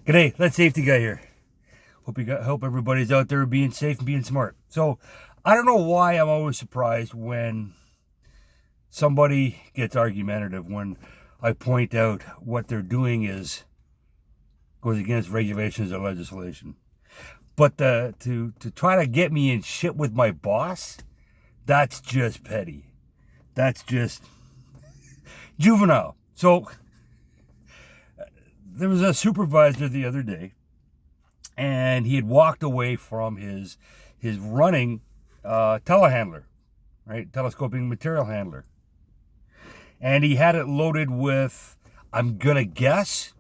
G'day, Let's Safety Guy here. Hope everybody's out there being safe and being smart. So, I don't know why I'm always surprised when somebody gets argumentative when I point out what they're doing goes against regulations or legislation. But to try to get me in shit with my boss, that's just petty. That's just juvenile. So, there was a supervisor the other day, and he had walked away from his running telehandler, right? Telescoping material handler. And he had it loaded with, I'm going to guess,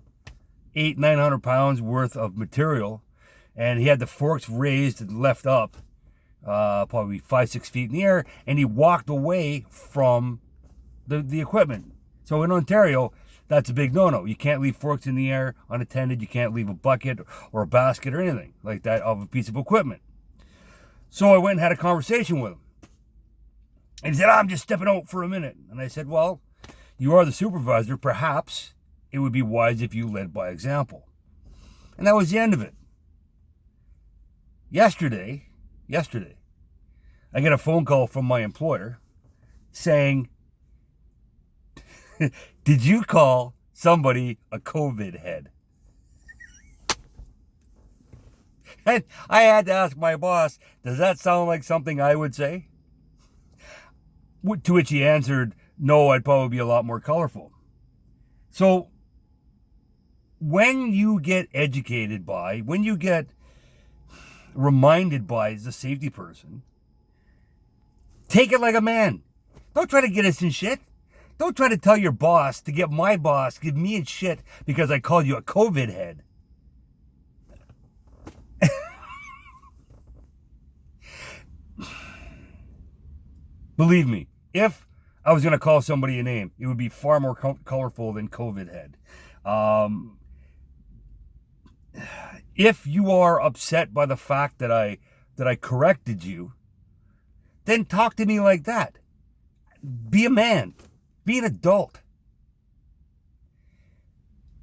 900 pounds worth of material. And he had the forks raised and left up, probably 5-6 feet in the air. And he walked away from the equipment. So in Ontario, that's a big no-no. You can't leave forks in the air unattended. You can't leave a bucket or a basket or anything like that of a piece of equipment. So I went and had a conversation with him. And he said, I'm just stepping out for a minute. And I said, well, you are the supervisor. Perhaps it would be wise if you led by example. And that was the end of it. Yesterday, I get a phone call from my employer saying, did you call somebody a COVID head? And I had to ask my boss, does that sound like something I would say? To which he answered, no, I'd probably be a lot more colorful. So when you get educated by, when you get reminded by as a safety person, take it like a man. Don't try to get us in shit. Don't try to tell your boss to get my boss, give me in shit because I called you a COVID head. Believe me, if I was going to call somebody a name, it would be far more colorful than COVID head. If you are upset by the fact that I corrected you, then talk to me like that. Be a man. Be an adult.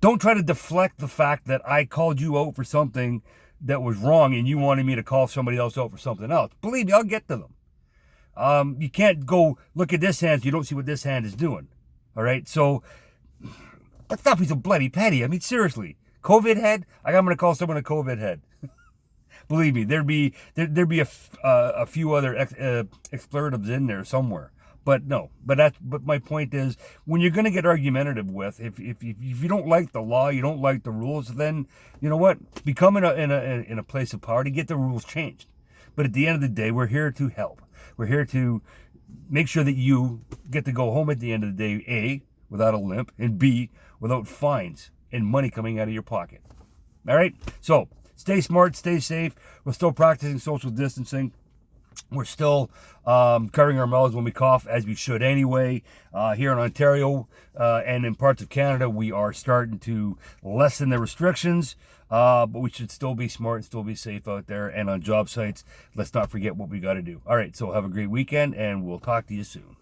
Don't try to deflect the fact that I called you out for something that was wrong and you wanted me to call somebody else out for something else. Believe me, I'll get to them. You can't go look at this hand so you don't see what this hand is doing. All right? So, let's not be so bloody petty. I mean, seriously. COVID head? I'm going to call someone a COVID head. Believe me, there'd be a few other expletives in there somewhere. But no, but my point is, when you're going to get argumentative with, if you don't like the law, you don't like the rules, then you know what? Become in a place of power to get the rules changed. But at the end of the day, we're here to help. We're here to make sure that you get to go home at the end of the day, A, without a limp, and B, without fines and money coming out of your pocket. All right? So stay smart, stay safe. We're still practicing social distancing. We're still covering our mouths when we cough, as we should anyway. Here in Ontario and in parts of Canada, we are starting to lessen the restrictions, but we should still be smart and still be safe out there. And on job sites, let's not forget what we got to do. All right, so have a great weekend, and we'll talk to you soon.